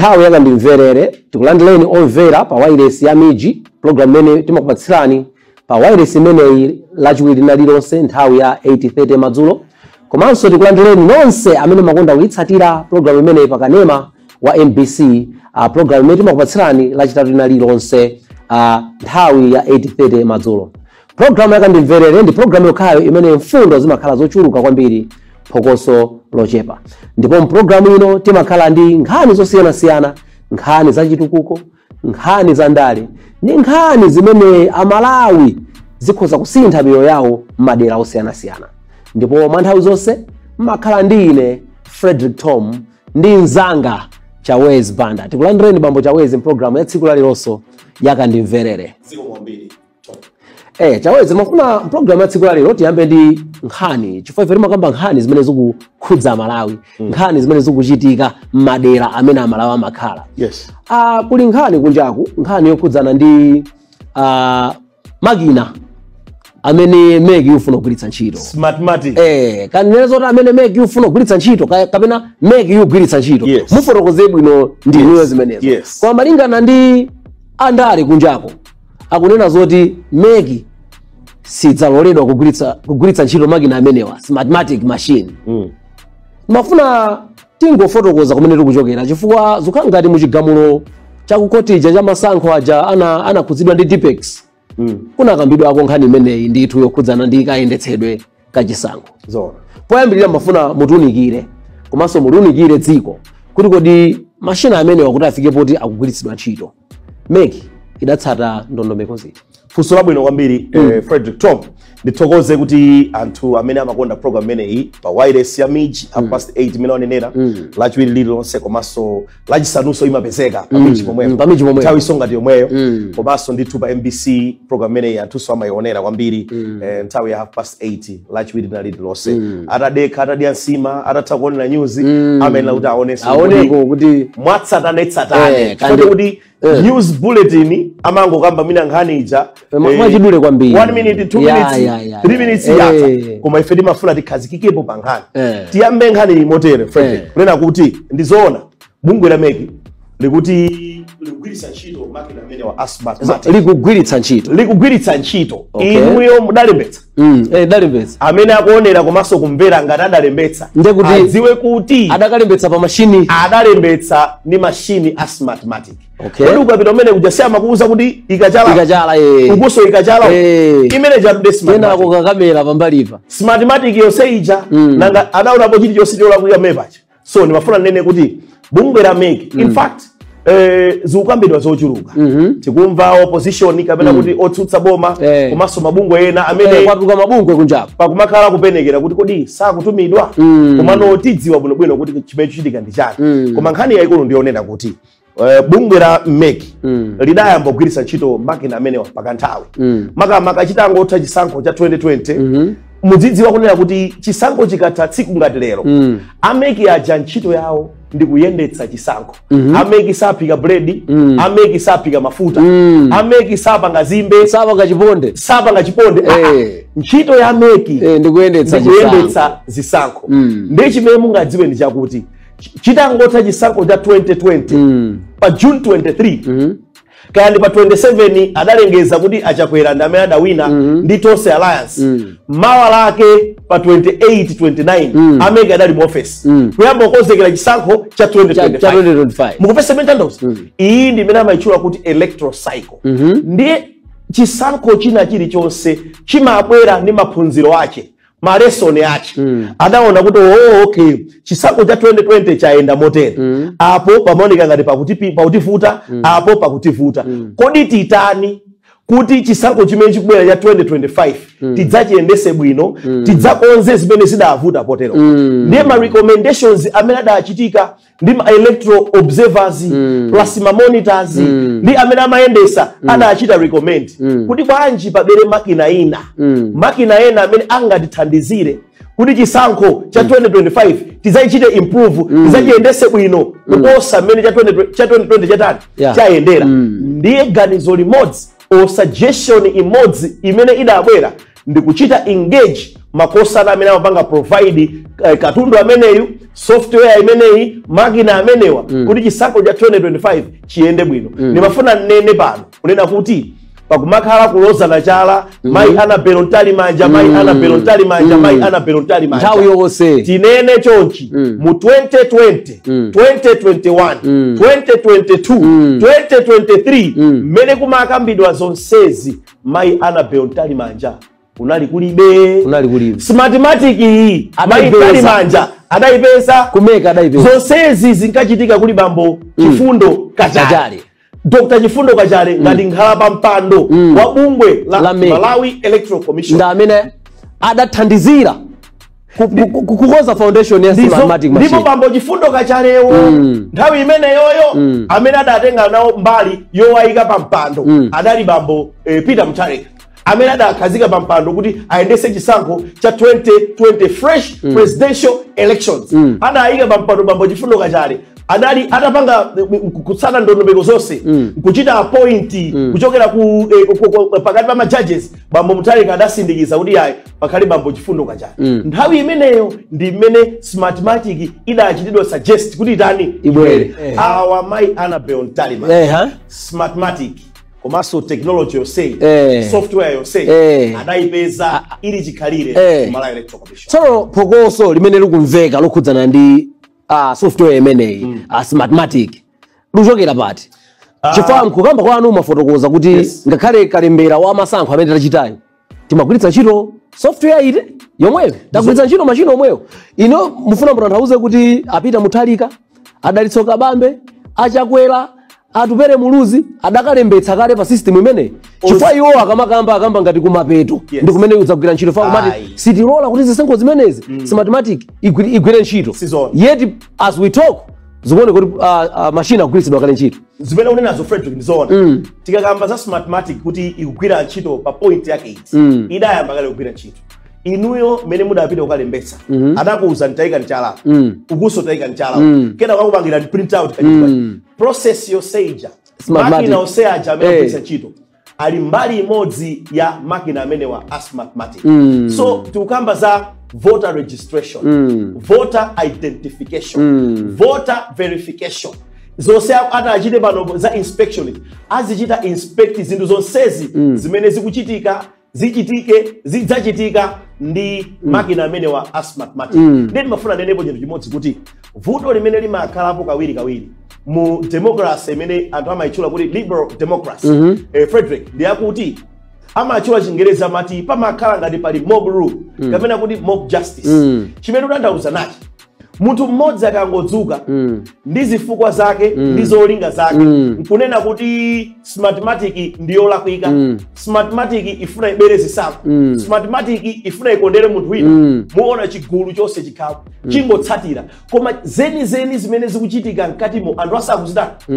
nthawi yakandimverere tikulandireni omvera pa wireless ya miji program imene timakupatsirani pa wireless imeneyi lachiwiri lililonse nthawi ya 8:30 madzulo. Komanso tikulandireni nonse amene makonda kuyitsatira program imeneyi pa kanema wa MBC, program imene timakupatsirani lachitatu lililonse nthawi ya 8:30 madzulo. Program yakandimverere ndi program yokhayo imene mfundo zimakhala zochuluka kwambiri phokoso lochepa. Ndipo mprogramu ino timakhala ndi nkhani zosiyanasiyana, nkhani za chitukuko, nkhani za ndale, ndi nkhani zimene amalawi zikhoza kusintha miyoyo yawo madera osiyanasiyana. Ndipo mwa nthawi zonse makhala ndi ine Frederick Tom ndi mzanga Chawezi Banda. Tikulandireni bambo Chawezi mprogramu ya tsiku lalilonso yakandimverere. Chawezi mafuna program ya tsiku lalero tiyambe ndi nkhani. Chifukwa ife timakamba nkhani zimene zikukhudza Malawi, nkhani zimene zikuchitika madera amene amalawi amakhala. Yes. Kuli nkhani kunjaku, nkhani yokhudzana ndi makina amene Megi ufuna kugwiritsa ntchito. Smartmatic. Kanene zoti amene Megi ufuna kugwiritsa ntchito kapena Megi yugwiritsa ntchito. Yes. Mufotokoze bwino ndi niyo zimenezo. Yes. Kwa malingana ndi andale kunjaku akunena zoti Megi sidzaloledwa kugwiritsa ntchito makina amenewa smartmatic machine. Mafuna tingofotokoza kumene tikuchokera chifukwa zikhala ngati muchigamulo chakukotija cha masankho aja anakhudzidwa ndi Dipex. Kuna kambidwa ako nkhani imeneyi ndithu yokhudzana ndi kayendetsedwe kachisankho. Poyambirira mafuna mutiunikire komanso mutiunikire dziko kuti kodi mashina amenewa kuti afike poti akugwiritsidwa ntchito Megi idatsata ndondomeko ziti. Funso labwino kwambiri Frederick Tom. Ndithokoze kuti anthu amene amakonda program imeneyi pa wireless ya miji past 8 million nera lachiwiri lililonse komanso lachisanunso imapezeka pa miji pomwepo. Nthawi isonga yomweyo komanso ndithu pa MBC program imeneyi anthuso amayionera kwambiri nthawi ya 8:30 lachiwiri lililonse. Atadekha atadya nsima atatha kuonera news amene kuti aoneko kuti mwatsatane kuti news bulletin amango kamba mina nkhani ija mwachidule kwambiri 1 minute 2 minutes 3 minutes yata koma ife timafuna tikhazikikepo pa nkhani tiyambe nkhani imotere Frederick kunena kuti ndizoona bungwe la Megi likuti likugwiritsa ntchito makina amene wa smartmatic likugwiritsa ntchito inuyo mudalembetsa dalembetsa amene akuonera komanso kumvera ngati adalembetsa adziwe kuti adakalembetsa pa machine adalembetsa ni machine a smartmatic. Kodi ukapita umene kujasiya makuuza kuti ikachala ukuso ikachala imene jatude smartmatic tena kukakamera pambalipa smartmatic yonse ija nanga adaonapo chiti chonse cholakuya mepacha. So nimafuna nene kuti bungwe la Megi in fact zikukambidwa zochuluka tikumva opposition kapena kuti otsutsa boma komanso mabungwe ena amene kwatuka mabungwe kunjapo pakumakhala kupenekera kuti kodi sakutumidwa komano tidziwa bwinobwino kuti chimene chichitika ndi chani. Koma nkhani yayikulu ndionena kuti bungwe la Megi lidayamba kugwiritsa ntchito makina amene pakanthawi makamaka chitangotha chisankho cha 2020 mudzidziwa kunena kuti chisankho chikatha tsiku ngati lero Amegi aja ntchito yawo ndi kuyendetsa chisankho. Amegi saphika bread, Amegi saphika mafuta, Amegi sapanga zimbe, sapanga chiponde. Ntchito ya Amegi ndi kuyendetsa zisankho. Ndi chimene mungadziwe ndi chakuti chitangotha chisankho cha 2020 pa June 23 kandi pa 27 adalengeza kuti achakwera ndi amene adawina ndi Tonse Alliance. Mawa lake pa 28-29 Amegi adali mu office kuyamba kukonzekera chisankho cha 2025. Mukupesa mentandos iyi ndi imene amayitchula kuti electoral cycle. Ndiye chisankho china chilichonse chimabwera ndi maphunziro ake malesoni ake adaona kuti okay chisankho cha 2020 chaenda motere apo pamaoneka ngati pakutivuta apo pakutivuta kodi titani kuti chisankho chimene chikubwera cha 2025 tidzachiyendese bwino tidzakonze zimene zidavuta potero. Ndiye ma recommendations amene adachitika ndi ma electoral observers plus ma monitors ndi amene amayendesa adachita recommend kuti bwanji pabere makina ena amene angatithandizire kuti chisankho cha 2025 tidzachite improve tidzachiyendese bwino kuposa amene cha 2020 chatani chayendera. Ndiye ganizo limodzi o suggestion imodzi imene idabwera ndi kuchita engage makosa amene amapanga provide katundu ameneyu, software imeneyi, makina amenewa kuti chisankho cha 2025 chiyende bwino. Nimafuna nene pano kunena kuti pakumakhala kulozana chala mai Annabel Ntalimanja, mai Annabel Ntalimanja, mai Annabel Ntalimanja. Nthawi yonse Tinene chonchi mu 2020, 2021, 2022, 2023 mmene kumakambidwa zonsezi mai Annabel Ntalimanja unali kulibe. Smartmatic iyi mai Ntalimanja adaipeza kumeka adaipeza. Zonsezi zinkachitika kuli bambo Chifundo Kachale. Dr. Chifundo Kachale ngati nkhala pa mpando wa bungwe la Malawi Electoral Commission. Nda amene adathandizira kukoza foundation ya Smartmatic machine. Ndipo bambo Chifundo Kachalewo nthawi imene yoyo amene adatenga nawo mbali yowayika pa mpando adali bambo Peter Mutharika amene adakhazika pa mpando kuti ayendese chisankho cha 2020 fresh presidential elections. Adayika pa mpando bambo Chifundo Kachale adali atapanga kutsata ndondomeko zonse kuchita appoint kuchokera ku pakati pa ma judges. Bambo Mutharika adasindikiza kuti ayi pakhali bambo Chifundo Kachale. Nthawi imeneyo ndi imene Smartmatic idachitidwa suggest kuti itani ibwere awa mai Annabel Ntalimanja. Smartmatic komanso technology yonse, software yonse adaipeza ili chikhalire Malawi Electoral Commission. So phokoso limene likumveka lokhudzana ndi software imeneyi Smartmatic luchokera pati? Chifukwa nkukamba kwanu mafotokoza kuti ngakhale kalembera wa masankho amene tachitayo timagwiritsa ntchito software ite yomweyo, tagwiritsa ntchito machine omweyo. Ino mufuna mutanthauze kuti apita Mutharika, adalitsoka bambe, achakwera, atupere muluzi, adakalembetsa kale pa system imene. Chifukwa iwo akamba ngati kumapeto ndi kumene udzagwira ntchito fa kumati sitilola kuti zisankho zimenezi Smartmatic igwire ntchito. Yet as we talk zikuone kuti machine agwiritsidwa kale ntchito. Zimene unenazo Frederick ndizoona. Tikakamba za Smartmatic kuti ikugwira ntchito pa point yake iti idayamba kale kugwira ntchito. Inuyo mene mudapita ukalembetsa adakuuza nitayika nchala ukuso tayika nchala kena kwakupangira ndi print out process yoseja makina oseja amene apisa ntchito ali mbali imodzi ya makina amene wa Smartmatic. So tikukamba za voter registration, voter identification, voter verification. Zonse ata achite pano za inspection azichita inspect zinthu zonsezi zimene zikuchitika zidzachitika ndi makina amene wa Smartmatic. Ndi mafuna nenepo chinthu chimodzi kuti vuto limene limakhalapo kawiri mu democracy imene anthu amayitchula kuti liberal democracy Frederick ndi yakuti amachula Chingereza amati pamakhala ngati pali mob rule kapena kuti mob justice. Chimene utanthauza nachi munthu mmodzi akangodzuka ndi zifukwa zake ndi zolinga zake nkunena kuti Smartmatic ndiyo lakwika, Smartmatic ifuna ibere zisankho, Smartmatic ifuna ikondere munthu wina, muona chigulu chonse chikhapo chingotsatira koma zeni zimene zikuchitika mkatimo anthu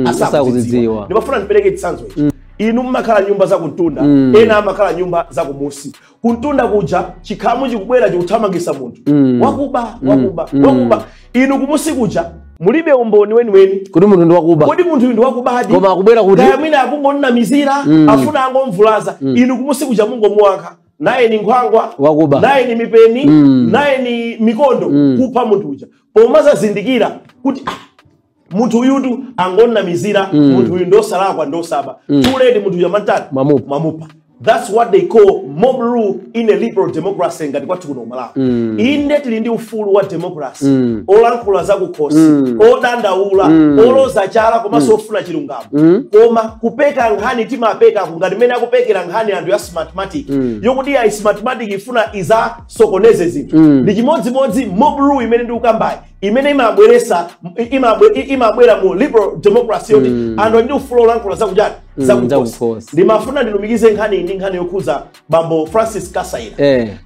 asakuzidziwa. Ndimafuna ndipereke chitsanzo ichi. Inu mmakhala nyumba za kuntunda, ena amakhala nyumba za kumusi. Kuntunda kuja chikhamu chikubwera chikuthamangisa munthu wakuba. Inu kumusi kuja mulibe umboni weniweni kuti munthu ndi wakuba, kodi munthu ndi wakubadi koma akubwera kuti kayamina akungonna mizira afuna angomvulaza. Inu kumusi kuja mungomuwankha naye ni nkhwangwa wakuba, naye ni mipeni naye ni mikondo kupha munthu uja pomaza zindikira kuti munthu uyutu angonna mizira munthu uyu ndosalakwa ndosaba tuledi munthu uja mantatu mamupa. That's what they call mob rule in a liberal democracy ngati kwathu kuno Malawi. Inde tili ndi ufulu wa democracy olankhula za kukhosi odandaula oloza chala komanso ofuna chilungamo koma kupeka nkhani timapeka ngati mene akupekera nkhani anthu ya Smartmatic yokuti ya Smartmatic ifuna iza sokoneze zinthu ndi chimodzimodzi mob rule imene ndi ukambayi imene imabwera mu liberal democracy yoti anthu ndi ufulu olankhula za kujani zakukhosi. Ndimafuna ndilumikize nkhani ndi nkhani yokhuza bambo Francis Kasaira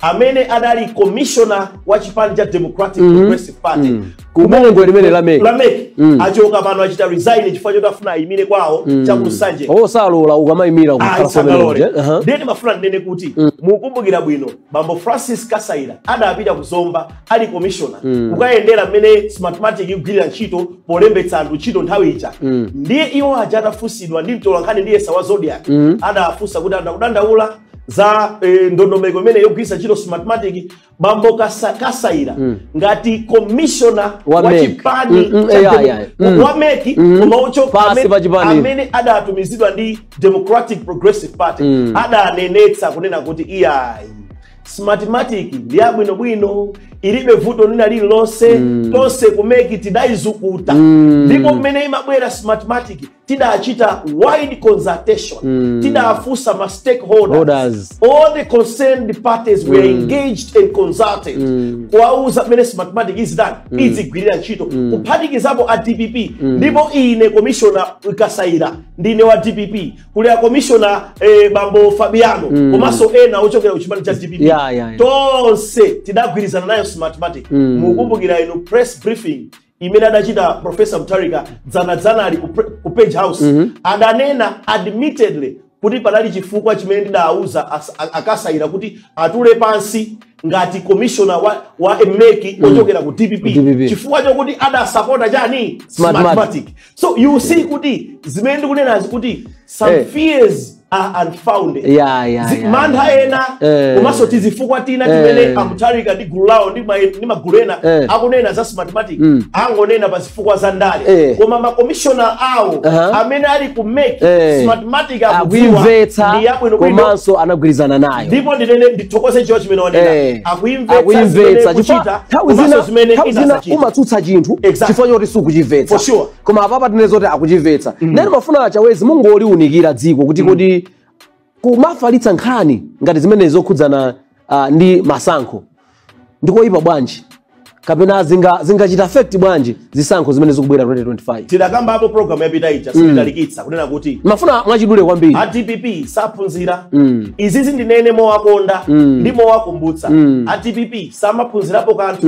amene adali commissioner wa chipani cha Democratic Progressive Party kubungwe limene Lamek achoka pano achita resign chifukwa choti afuna ayimire kwawo cha Kusanje osalola ukamayimira kukhala. Ndeni mafuna ndinene kuti mukumbukira bwino bambo Francis Kasaira adapita kuzomba ali commissioner kukayendera mmene Smartmatic igwirira ntchito polembetsa anthu ntchito nthawi ija ndiye iwo aja atafunsidwa ndi mtolankhani ndiye sawa Zodiac adafunsa kuti anakudandaula za ndondomeko imene yogwisa ntchito mathematics bambo kasaira ngati commissioner wa chipani wa meki umaocho amene adatumizidwa ndi Democratic Progressive Party adanenetsa kunena kuti iyayi mathematics ndi abwinobwino ilibe vuto lina lililonse tonse kumeki tidaizukuta ndipo mmene imabwera mathematics tidachita wide consultation tidafusa ma stakeholders all the concerned parties were engaged and consulted kwauza mmene mathematics is done izigwirira ntchito kuphatikizapo a DPP ndipo ine commissioner Kasaira ndine wa DPP kuli a commissioner bambo Fabiano komanso ena ochokera kuchipani cha DPP tonse tidagwirizana nayo mathematics mukumbukira inu press briefing imene adachita Professor Mutharika dzana ali ku Page House adanena admittedly kuti panali chifukwa chimene ndidauza Akasaira kuti atule pansi ngati commissioner wa emeki ochokera ku DPP chifukwa chokuti adasupporta chani mathematics. So you see kuti zimene ndikunena kuti some fears are unfounded. Mantha ena komanso tizifukwa tina timene Mutharika ndi gulu lawo ndi magulu ena akunena za mathematics angonena pa zifukwa za ndale koma ma commissioner awo amene ali ku make mathematics akuimvetsa ndi yabwino komanso anagwirizana nayo ndipo ndinene ndithokoze chiwo chimene wanena akuimvetsa kuchita komanso zimene inasachita umatsutsa chinthu chifukwa choti sukuchimvetsa koma apapa tinene zoti akuchimvetsa ndani mafuna achawezi mungoliunikira dziko kuti kodi kumafalitsa nkhani ngati zimene zokhudzana ndi masankho ndikoyipa bwanji kapena zingachita affect bwanji zisankho zimene zikubwera 2025 tidakamba hapo program yapita ija sitalikitsa kunena kuti mafuna mwachidule kwambiri a DPP saphunzira izizi ndinene mowakonda ndi mowakumbutsa a DPP samaphunzirapo kanthu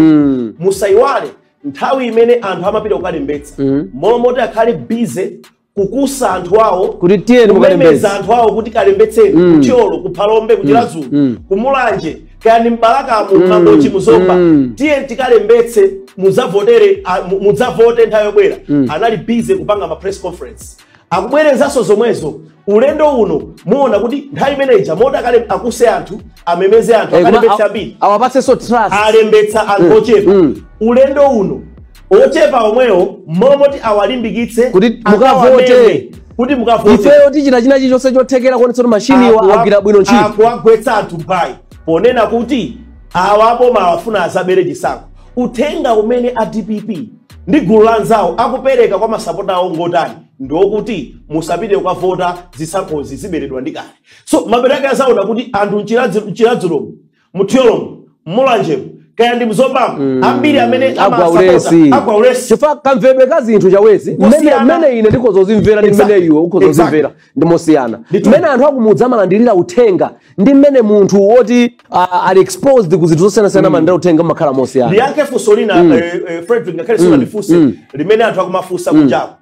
musaiwale nthawi imene anthu amapita kukalembetsa momoti akhale busy kukusa anthu awo kuti tiyeni mukalembetsa anthu awo kuti kalembetseni kucholo kuphalombe kuchilazulu kumulanje kani mbalakamu mangochi muzomba tiyeni tikalembetse mudzavote nthawi yobwera anali busy kupanga ma press conference akubwerezanso zomwezo ulendo uno muona kuti nthawi imeneja moda kale akuse anthu amemeze anthu akalembetsa ambiri awapatsenso trust alembetsa anthu ochepa ulendo uno ochepa omwewo momoti awalimbikitse kuti mukavote kuti mukavote ifeyo tichita china chilichonse chothekera kuonetsa kuti mashini agwira bwino ntchito akuagwetsa anthu mbayi ponena kuti awapo mawafuna azabere chisankho uthenga umene a DPP ndi gulu lanzawo akupereka kwa masapota awo ngotani ndokuti musapite ukavota zisankhozi ziberedwa ndi kale. So mabereka azaona kuti anthu mchiladzulo muthiyolo mulanjemo kaya ndi mzombamu ambiri amene agwa ulesi chifukwa kamvebe ka zinthu chawezi mmene ine ndikozozimvera ndi mmene iwe ukozozimvera ndi mosiyana mmene anthu akumudza amalandirira uthenga ndi mmene munthu woti ali exposed ku zinthu zosiyanasiyana mandira uthenga makhala mosiyana liyanke fusolina Frederick ngakhale sona ndifuse limene anthu akumafusa kunjako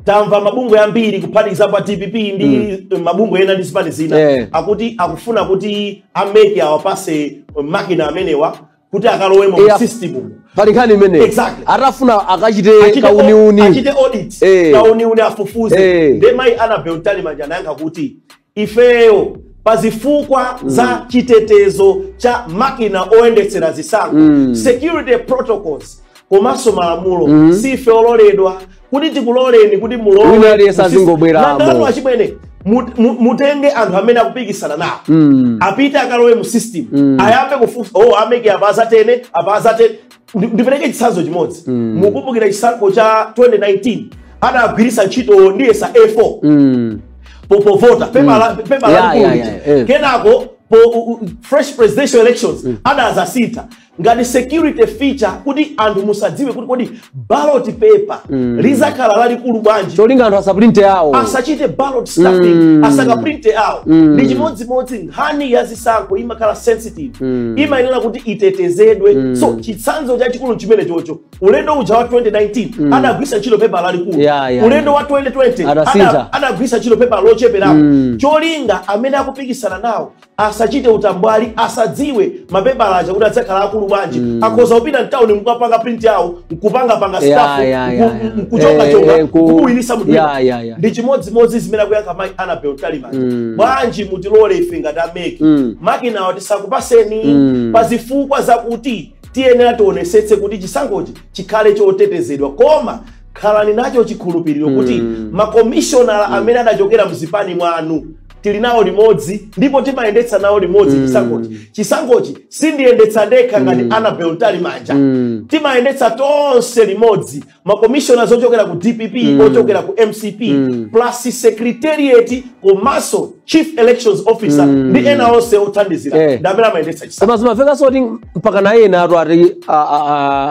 tamva mabungwe ambiri kuphatikiza pa DPP ndi mabungwe ena ndi zipani zina akuti akufuna kuti ameke awapase makina amenewa kuti akalowemo mu system pali nkhani imene atafuna akachite kauniuni achite audit kauniuni afufuze ndemai Annabel Taliman anayankha kuti ifeyo pazifukwa za chitetezo cha makina oyendetsera zisankho security protocols komanso malamulo sife ololedwa kuti tikuloleni kuti mulowe sazingobweramo achimwene mutenge anthu amene akupikisana nawo apite akalowe mu system ayambe kufusa ameke apazatene ndipereke chitsanzo chimodzi mukumbukira chisankho cha 2019 adagwirisa ntchito ndiyesa A4 popovota pepa kenako fresh presidential elections adazasintha ngati security feature kuti anthu musadziwe kuti kodi ballot paper lizakhala lalikulu bwanji cholinga anthu asaprinte awo asachite ballot stuffing asakaprinte awo ndi chimodzimodzi nkhani ya zisankho imakhala sensitive imayenera kuti itetezedwe so chitsanzo chachikulu chimene chocho ulendo uja wa 2019 adagwisa ntchito paper lalikulu ulendo wa 2020 adagwisa ntchito paper locheperapo cholinga amene akupikisana nawo asachite utambwali asadziwe mapepala aja kuti adzakhala akulu bwanji akhoza kupita mtown mukapanga print yawo mkupanga staff mkuchonga kukuwilisa mutu ndi chimodzimodzi zimene akuyaka mai Annabel Talimanja bwanji mutilole ife ngati ameki makina wati sakupaseni pazifukwa zakuti tiyenera tionesetse kuti chisankhochi chikhale chotetezedwa koma khalani nacho chikhulupiriro kuti makomishonala amene adachokera mzipani mwanu tili nawo limodzi ndipo timayendetsa nawo limodzi chisankhochi sindiyendetsa ndekha ngati Annabel Talimanja timayendetsa tonse limodzi makomishona zochokera ku DPP ochokera ku MCP plus secretariat komanso chief elections officer ndi ena onse othandizira ndamene amayendetsa chisankho mafeka soti mpaka na ena ati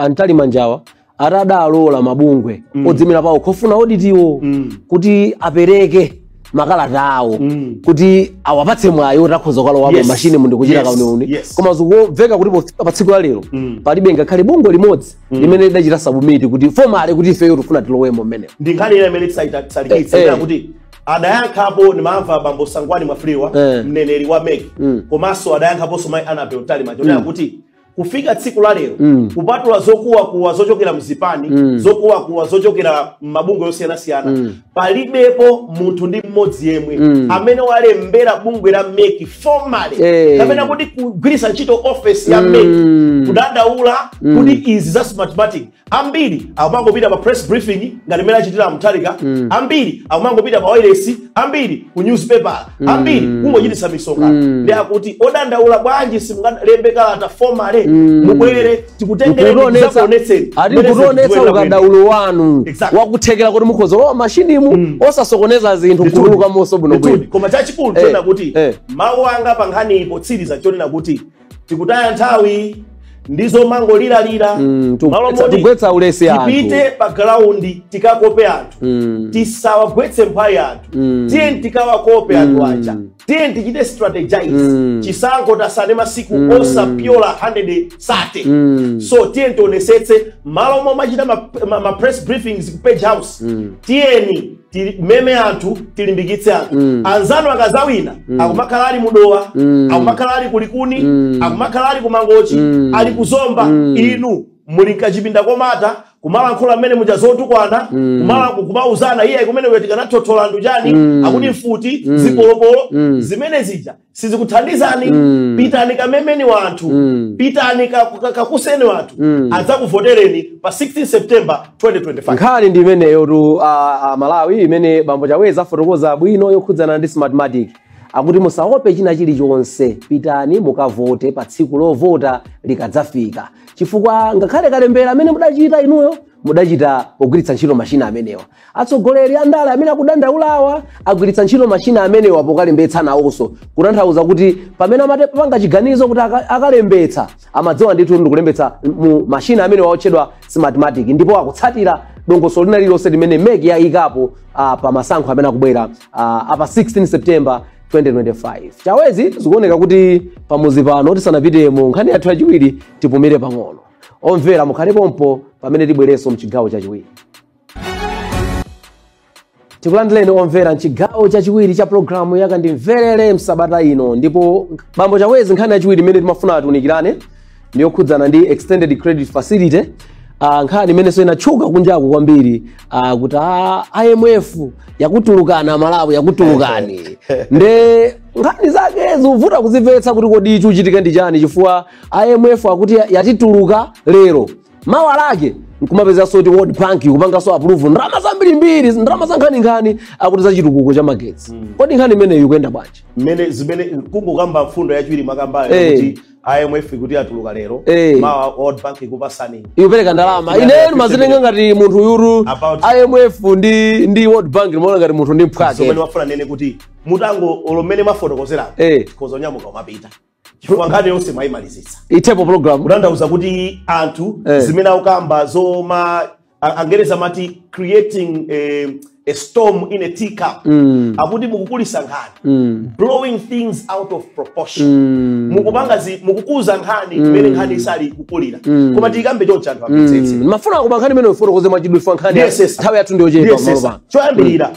Antalimanjawa atadalola mabungwe odzimira pawo khofuna auditiwo kuti apereke makalata awo kuti awapatse mwayo takhoza kalowapo mashine mundi kuchita kauniuni koma zikuveka kuti pa tsiku la lero palibe ngakhale bungwe limodzi limene lidachita submit kuti formally kuti ifeyo tifuna tilowemo mmenemo ndi nkhani imene tsalikitsa kuti adayankhapo nimamva bambo Sangwani Mwafriwa mneneri wa MEC komanso adayankhaponso mai Annabel Talimanja kuti kufika tsiku la lero kupatula zokuwa zochokera mzipani zokuwa zochokera mabungwe yosiyana-siyana palibepo munthu ndi mmodzi yemwe amene walembera bungwe la MEC formally kapena kuti kugwiritsa ntchito office ya MEC kudandaula kuti izi za mathematics ambiri akumangopita pa press briefing ngati mene achitira Mutharika ambiri akumangopita pa wireless ambiri ku newspaper ambiri kungochititsa misonkhano ndi akuti odandaula bwanji simungalembe kalata formally mubwere tikutengereni zakuonetseni ati kutonetsa ukadaulo wanu wakuthekera kuti mukhoza lowa mashinimu osasokoneza zinthu kutuluka monso bwinobwino koma chachikulu chonena kuti mawu anga pa nkhani ipotsiriza chonena kuti tikutaya nthawi ndizo mangolira malo tigwetsa ulesi anthu tipite pa ground tikakope anthu tisawagwetse mphayi anthu tiye tikawakope anthu aja tiye tichite strategize chisankho tasane masiku osapyola 130 so tiye tionesetse malo momachita ma press briefings ku Page House tiyeni meme anthu tilimbikitse anthu anzanu akazawina akumakhala ali mudowa akumakhala ali kulikuni akumakhala ali kumangochi ali kuzomba inu muli kachipinda komata kumalankhula mmene muja zotukwana kumauzana iye kumene wetikanathothola anthu chani akuti mfuti zipolopolo zimene zija sizikuthandizani pitani kamemeni wanthu pitani kakuseni wanthu adzakuvotereni pa 16 September 2025 nkhani ndi imeneyo tu Malawi imene bambo Chaweza fotokoza bwino yokhudzana ndi Smartmatic akuti musaope china chilichonse pitani mukavote pa tsiku lovota likadzafika chifukwa ngakhale kalembera amene mudachita inuyo mudachita pogwiritsa ntchito mashina amenewa atsogoleri andale amene akudandaulawa agwiritsa ntchito mashina amenewa pokalembetsa nawonso kutanthauza kuti pamene amapanga chiganizo kuti akalembetsa amadziwa ndithu ndikulembetsa mu mashina amene waotchedwa Smartmatic ndipo akutsatira dongosolo lina lililonse limene MEC yayikapo pa masankho amene akubwera apa 16 September 2025 Chawezi zikuoneka kuti pamuzi pano tisanapitemo nkhani yathu yachiwiri tipumire pang'ono omvera mukhale pompo pamene tibwerenso mchigawo chachiwiri tikulandireni omvera mchigawo chachiwiri cha programu yakandimverere msabata ino ndipo bambo Chawezi nkhani yachiwiri imene timafuna atiunikirane ndiyokhudzana ndi extended credit facility nkhani imene so inatchuka kunjaku kwambiri kuti IMF yakutulukana Malawi yakutulukani nde nkhani zake zivuta kuzimvetsa kuti kodi ichi chitika ndi chani chifukwa IMF akuti yatituluka lero mawa lake nkumapeza soti World Bank kupanga so approve ndalama zambirimbiri ndalama za nkhani akuti za chitukuko cha magetsi kodi nkhani imene ikuyenda bwanji mmene zimene kungokamba mfundo yachiwiri makambaya kuti IMF kuti atuluka lero mawa World Bank ikupasani ipereka ndalama ineyo mazitenga ngati munthu yuru IMF ndi World Bank mona ngati munthu ndi mphwake so mene wafuna nene kuti mutango olomene mafotokozera kozo nyamuka umapita chifukwa nkhani yonse mayimalizitsa itepo program kutandauza kuti anthu zimene akukamba zoma Angereza mati creating a storm in a teacup akuti mukukulisa nkhani blowing things out of proportion mukupanga mukukuza nkhani imene nkhani isali kukulira koma tikambe choncho anthu ametsetse mafuna kuba nkhani imene ufotokoze mwachidwifa nkhani nthawi yathu ndi ochepa maloba choyambirira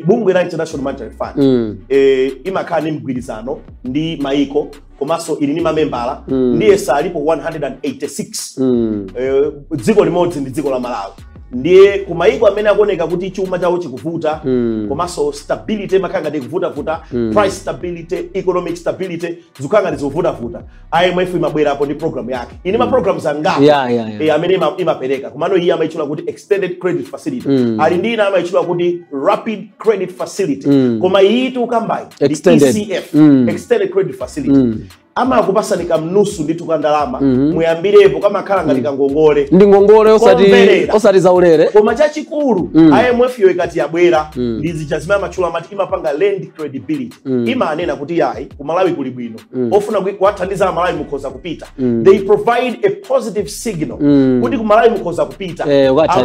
bungwe la International Monetary Fund imakhala ndi mgwirizano ndi maiko komanso ili ni mamembala ndiye salipo 186 dziko limodzi ndi dziko la Malawi. Ndiye kumaiko amene akuoneka kuti chuma chawo chikuvuta komanso stability makanga ndi kuvuta price stability, economic stability zikanga ndizovuta IMF imabwera hapo ndi program yake. Ini ma programs angapo amene imapereka. Komano hii amaichula kuti extended credit facility. Ali ndina amaichula kuti rapid credit facility. Koma hii tu kambai ECF extended credit facility. Ama akupasa nikamnusu nditu kandalama muyambirepo kama kala ngatika ngongole ndi ngongole osati zaulere koma chachikulu IMF yo ikati yabwera ndizi chazima machula mati imapanga land credibility ima anena kuti yayi ku Malawi kuli bwino ofuna kuwathandiza Malawi mukhoza kupita they provide a positive signal kuti ku Malawi mukhoza kupita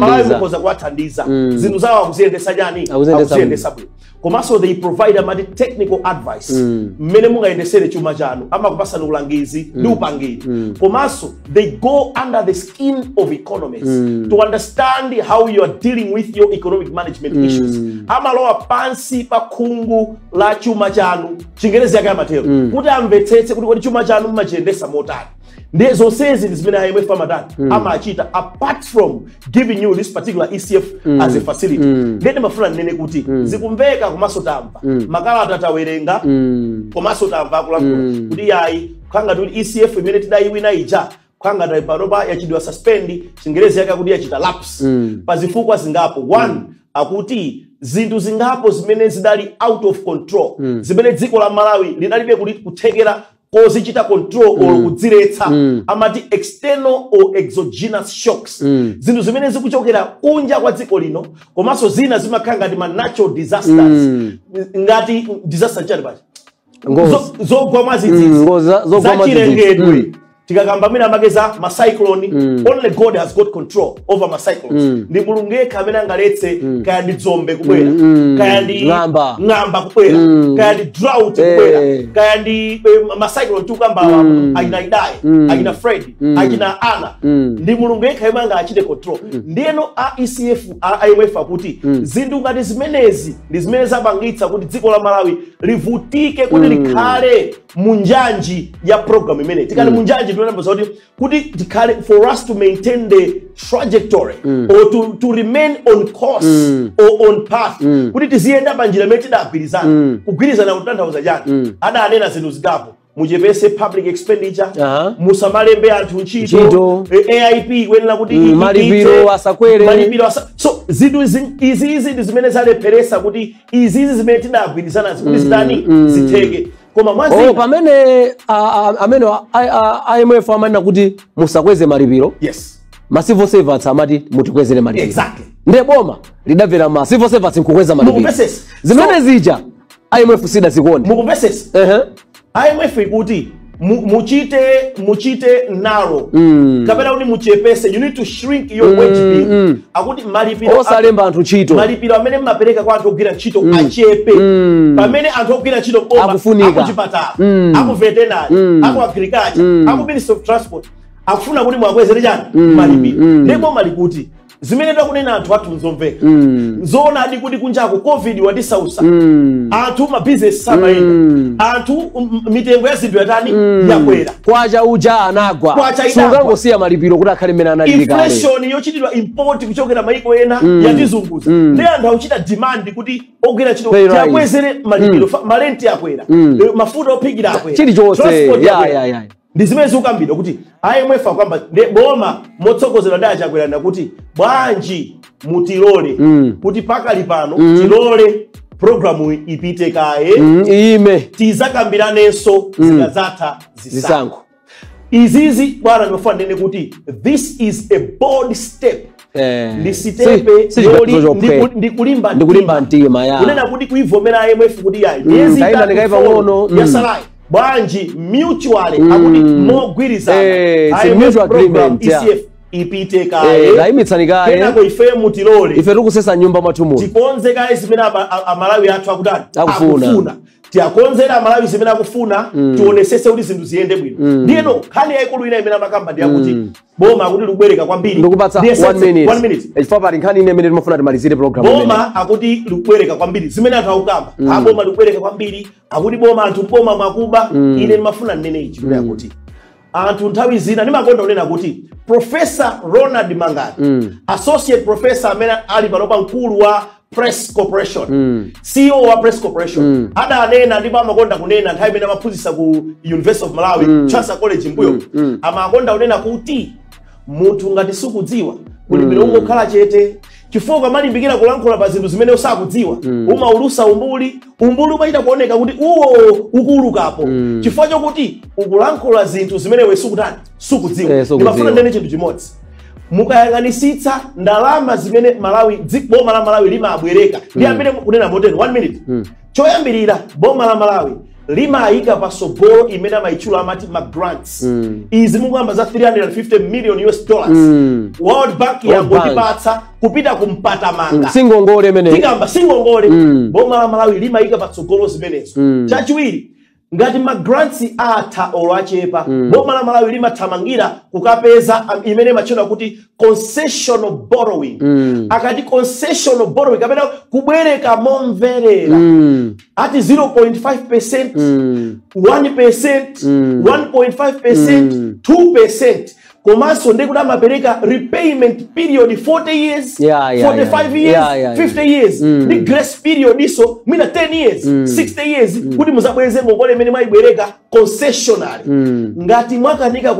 Malawi mukhoza kuwathandiza zinthu zawo akuziyendesa jani akuziyendesa bwino komanso they provide a technical advice mmene mungayendesere chuma chanu ama kupasa ulangizi ndi upangiri komanso they go under the skin of economists to understand how you are dealing with your economic management issues ama lowa pansi pa khungu la chuma chanu chingerezi yake amatero kuti amvetsetse kuti kodi chuma chanu mumachiyendesa motani. There's sezi zimene IMF amachita apart from giving you this particular ECF as a facility. Ndene mafuna nene kuti zikumveka kumaso tamva makala atatawerenga kumaso tamva kulakula kuti yayi kanga tuli ECF imene tidai wina ija kanga dai paroba yachidwa suspend chingerezi yake kuti yachita lapse pazifukwa zingapo. One akuti zinthu zingapo zimene zidali out of control zimene dziko la Malawi linalibe kuthekera kozichita control or kudziretsa amati external or exogenous shocks zinthu zimene zikuchokera kunja kwa dziko lino komanso zina zimakhanga ndi natural disasters ngati disaster chali pachi zogwa mwazidzidzi zachilengedwe tikakamba mina mageza ma cyclone only God has got control over ma cyclones ndi mulungu yekha amene angaletse kaya ndi dzombe kubwera kaya ndi ng'amba kubwera kaya ndi drought kubwera kaya ndi ma cyclone tukamba aina Idai aina Fred aina Anna ndi mulungu yekha amene angachite control ndiyeno ECF IMF akuti zinthu ngati zimenezi ndi zimene zabangitsa kuti dziko la Malawi livutike kuti likhale munjanji ya program imene tikali munjanji kuti for us to maintain the trajectory or to remain on course or on path kuti tiziyenda panjira imene tidagwirizana kugwirizana kutanthauza chani adanena zinthu zigapo muchepese public expenditure musamalembe anthu ntchito AIP wenena kuti malipiro asakwere so zinthu izi ndi zimene zalepheresa kuti izi zimene tidagwirizana kuti zitani zitheke. Pamene amene IMF amanena kuti musakweze malipiro ma civil servants amati mutikwezere malipiro ndiye boma lidamvera ma civil servants nkukweza malipiro zimene zija IMF sida zikonde mukupesesa IMF ikuti muchite narrow kapena kuti muchepese you need to shrink your wage bill akuti malipiro osalemba anthu ntchito malipiro amene mmapereka kwa anthu ogwira ntchito achepe pamene anthu ogwira ntchito akuchipatala aku veterinary aku agriculture aku ministry of transport akufuna kuti mwakwezere chani malipiro ndipo malikuti zimene takunena anthu athu nzomveka zona adi kuti kunjako covid watisausa anthu ma business samayenda anthu mitengo ya zinthu yatani yakwera kwacha uja anagwa sungangosiya malipiro kuti akhale mmene analili kale inflation yochitidwa import kuchokera maiko ena yatizunguza ndi anthu akuchita demand kuti ogwira ntchito yakwezere malipiro malenti yakwera mafuta ophikira akwera chilichonse ndi zimene zikukambidwa kuti IMF akwamba boma motsogozedwa ndi achakwera kuti bwanji mutilole kuti pakali pano tilole programu ipite kaye ime tizakambiraneso zikazatha zisankho izizi bwana ndimafuna nene kuti this is a bold step ndisitepe ndikulimba mtima ya kunena kuti kuivomera IMF kuti yayi miezi yasalayi bwanji mutually akuti mogwirizana mutual agreement ECF ipite kaye laimitsani kaye kenako ife mutilole ife tikusesa nyumba mwathumu tikonze kaye zimene amalawi athu akutani akufuna tiakonzera amalawi zimene akufuna tionesese kuti zinthu ziyende bwino ndiyeno nkhani yayikulu ina imene amakamba ndi yakuti boma akuti likubwereka kwambiri ndikupatsa 1 minute chifukwa pali nkhani ine imene timafuna timalizire program boma akuti likubwereka kwambiri zimene anthu akukamba aboma likubwereka kwambiri akuti boma anthu boma mwakuba ine ndimafuna nnene ichi kuti akuti anthu nthawi zina ndimakonda kunena kuti Professor Ronald Mangani associate professor amene ali panopa mkulu wa Press Corporation CEO wa Press Corporation adanena ndipo amakonda kunena nthawi imene amaphunzitsa ku University of Malawi Chancellor College mbuyo amakonda kunena kuti munthu ngati sukudziwa kuli bwino ungokhala chete chifukwa malimbikira kulankhula pa zinthu zimene usakudziwa umaulusa umbuli umayita kuoneka kuti uwo ukulukapo chifukwa chokuti ukulankhula zinthu zimene we sukudziwa ndimafuna ndene chinthu chimodzi mukayang'anisitsa ndalama zimene Malawi boma la Malawi limabwereka ndi amene kunena motero 1 minute choyambirira boma la Malawi limayika pasogolo imene amayichula amati grants izi mukuyamba za 350 million US dollars World Bank yangotipatsa kupita kumpata manga singongole imene tikamba singongole boma la Malawi limayika pasogolo zimenezo chachiwiri ngati grants atha olwachepa boma la Malawi limathamangira kukapeza imene machona kuti concessional borrowing akati concessional borrowing kapena kubwereka momverera ati 0.5% 1% 1.5% 2% komanso ndikuti amapereka repayment period 40 years 45 years 50 years ndi grace period iso mina 10 years 60 years kuti muzabweze ngongole imene mwayibwereka concessionary ngati mwakanika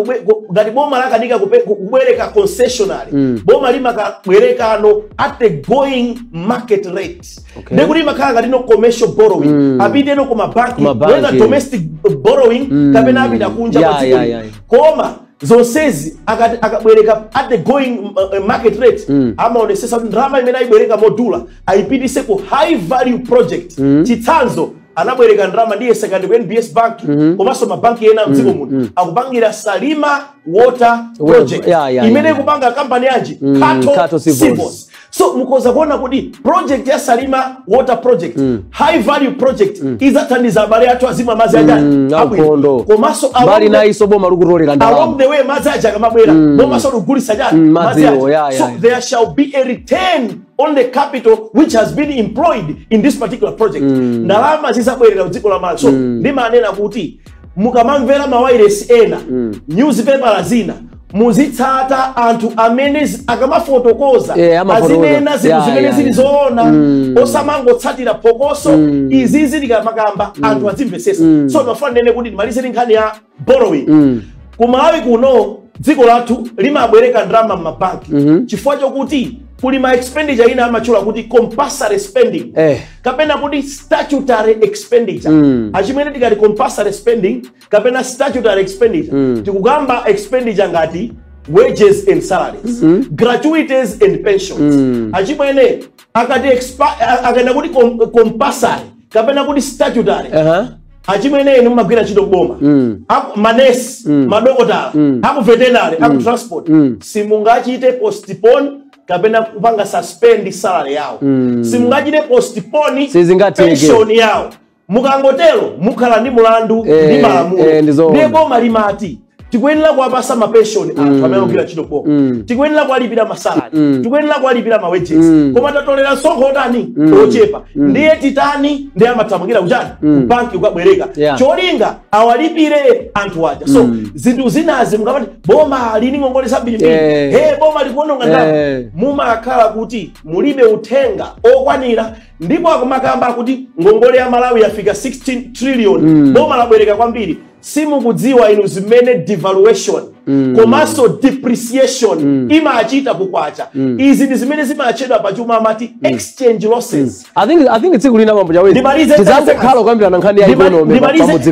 ngati boma lakanika kubwereka concessionary boma limakabwerekano at the going market rate ndikuti makhala ngati no commercial borrowing apite no kuma banki whether domestic borrowing kapena apita kunja kwa dziko koma zonsezi akabwereka at the going market rate amaonesesa kuti ndalama imene ayibwereka modula ayipitise ku high value project chitsanzo anabwereka ndalama ndiye second NBS bank komanso mabanki ena mdziko muno akupangira Salima Water Project imene kupanga kampani yanji Kato Civils so mukoza kuona kuti project ya Salima Water Project high value project izathandiza abale athu azimwa madzi ajani komanso bali na iso boma lukutolera ndalama along the way madzi aja akamabwera boma so lugulisa jani madzi aja so there shall be a return on the capital which has been employed in this particular project ndalama zizabwerera kudziko la Malawi so ndimanena kuti mukamamvera mawayilesi ena newspaper zina muzitsata anthu amene akamafotokoza azinena zinthu zimene zili zoona osamangotsatira phokoso izi zili kamakamba anthu azimvesesa so ndimafuna nene kuti ndimalize nkhani ya borrowing ku Malawi kuno dziko lathu limabwereka ndalama m'mabanki chifukwa chokuti kuli ma expenditure ina amachula kuti compulsory spending kapena kuti statutory expenditure achimene tikati compulsory spending kapena statutory expenditure tikugamba expenditure ngati wages and salaries gratuities and pensions achimene akati akana kuti compulsory kapena kuti statutory achimene enu mumagwira ntchito boma manesi madokotala aku veterinary aku transport simungachite postpone kapena kupanga suspend salary yawo simungachite postpone pension yawo mukangotero mukhala ndi mulandu ndi malamulo ndiye boma limati tikuyenera kuwapasa mapension anthu amene akugwira ntchito boma tikuyenera kuwalipira masalari tikuyenera kuwalipira mawages koma tatolera msonkho otani ochepa ndiye titani ndiye amathamangira kuchani kubanki kukabwereka cholinga awalipire anthu aja so zinthu zinazi mukapati boma lini ngongole zambirimbiri boma likuononga ndalama mumakhala kuti mulibe uthenga okwanira ndipo akumakamba kuti ngongole ya Malawi yafika 16 trillion boma labwereka kwambiri simukudziwa inu zimene devaluation komanso depreciation imachita kukwacha izi ndi zimene zimachedwa pachuma amati exchange losses I think tsiku lina mambo jawezi tizakhala kwambira na nkhani ya economy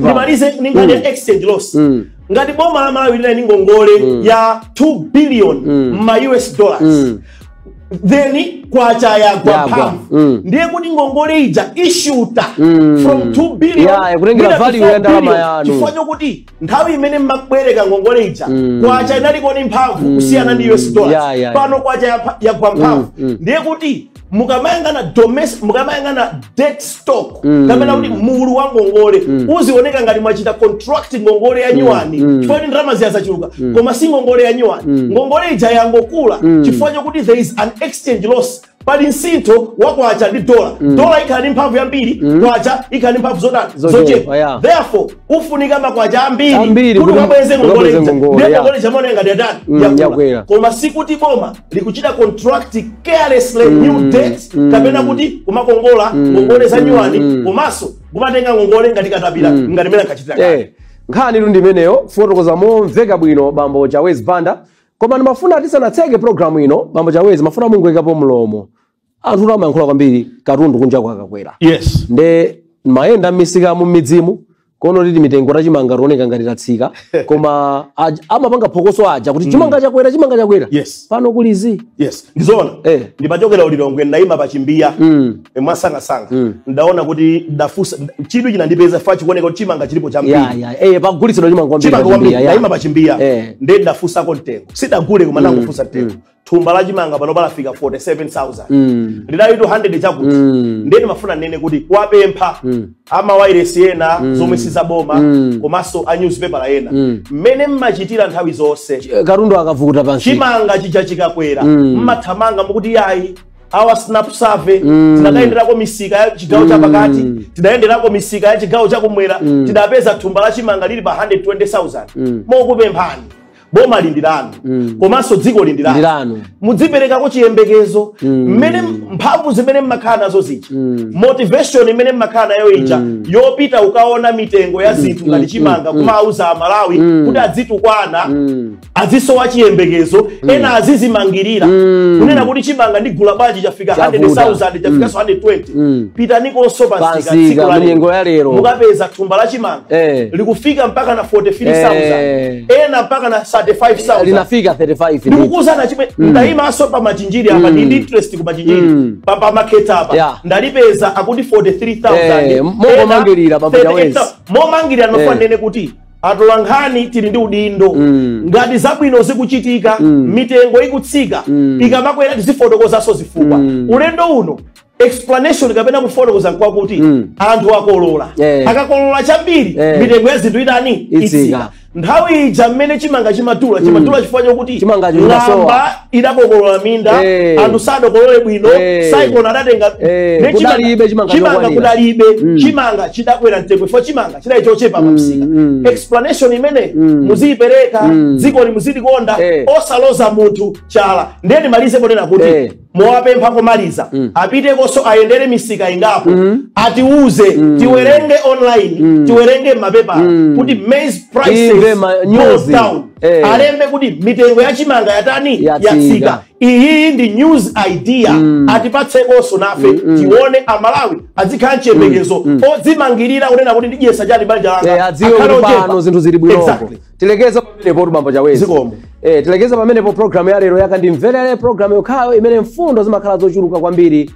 ndimalize nkhani ya exchange loss ngati boma la Malawi lina ngongole ya 2 billion ma US dollars then kwacha yagwa mphamvu ndiye kuti ngongole ija ishuta from 2 billion kurengera value ya ndalama yanu chifukwa chokuti nthawi imene mmakwereka ngongole ija kwacha inaliko ni mphamvu kusiyana ndi US dollars pano kwacha yagwa mphamvu ndiye kuti mukamayangana debt stock kamena kuti mulu wa ngongole uzioneka ngati mwachita contract ngongole ya nyuwani chifukwa kuti ndalama ziyazachuluka koma si ngongole ya nyuwani ngongole ija yangokula chifukwa chokuti there is an exchange loss pali nsintho wa kwacha ndi dola ikhala ndi mphamvu yambiri kwacha ikhala ndi mphamvu zochepa therefore ufunika makwacha ambiri kuti ukabweze ngongole ija ndiye ngongole jamano ngati yatani yakwera koma sikuti boma likuchita contract carelessly new debt kapena kuti kumakongola ngongole za nyuwani komanso kumatenga ngongole ngati katapira ngati mena kachitira kale nkhani ndi imeneyo fotokoza momveka bwino bambo Jawezi Banda. Koma ndimafuna tisanatseke programu ino bambo Jawezi mafuna mungwekapo mlomo anthu amayankhula kwambiri katundu kunja kwakakwera yes nde mayenda misika mu midzimu kono liti mitengo tachimanga roneka ngati tatsika koma amapanga phokoso aja kuti chimanga chakwera yes pano kulizi yes ndizona ndipachokera ulilongwe ndaima pachimbiya mwasanga ndaona kuti ndafusa chidu chinandipeza fa chikuoneka kuti chimanga chilipo chambiri pagulitsidwa chimanga kwambiri ndaima pachimbiya nde ndafusa kontengo sidagule koma nangofusa tengo thumba la chimanga pano palafika 47,000 lidali 200 chakuti ndeni mafuna nene kuti wapempha ama wireless yena zomwe sizaboma komanso a newspaper yena mmene mmachitira nthawi zonse katundu akavuta pansi chimanga chija chikakwera mmathamanga mukuti yayi awa snap survey tinakayenderako misika ya chigawo chapakati tidayenderako misika ya chigawo chakumwera tidapeza thumba la chimanga lili pa 120,000 mokupemphani boma lindirano komanso dziko lindirano mudziperekako chiyembekezo mmene mphamvu zimene mmakhala nazo zija motivation imene mmakhala nayo ija yopita ukaona mitengo ya zinthu ngati chimanga kumauza amalawi kuti adzitukwana azisowa chiyembekezo ena azizimangirira kunena kuti chimanga ndigula bwanji chafika 100,000 chafikanso 120 pitanikonso pansika dziko la lero mukapeza thumba la chimanga likufika mpaka na 43,000 ena mpaka na 35,000 linafika 35 ndikuzana chimwe ndaima aso pa machinjiri apa ndi interest ku machinjiri pa market apa ndalipeza akuti 43,000 momangirira bambo Jawezi momangirira nofanene kuti atolankhani tili ndi udindo ngati zabwino zikuchitika mitengo ikutsika ikamakwera tizifotokozaso zifukwa ulendo uno explanation kapena kufotokoza kwakuti anthu akolola akakolola chambiri mitengo ya zinthu itani itsika nthawi ija mmene chimanga chimatula chifukwa chokuti ng'amba idakokolola minda anthu sadakolole bwino saikona adatenga chimanga kudalibe chimanga chidakwera mtengo chifukwa chimanga chidali chochepa pamsika explanation imene muziyipereka dziko limuzilikonda osaloza munthu chala ndeni malize ponena kuti mwapempha komaliza apitekonso ayendere misika ingapo atiuze tiwerenge online tiwerenge mapepa kuti maize prices goes down alembe kuti mitengo ya chimanga yatani yatsika iyi ndi news idea atipatsekonso nafe tione amalawi azikhala chiyembekezo odzimangirira kunena kuti ndidyesa chali banja langa adziwe kuti pano zinthu zili bwinoko tilekeza pamenepo bambo Jawezi tilekeza pamenepo programu ya lero yakandimverere programu yokhayo imene mfundo zimakhala zochuluka kwambiri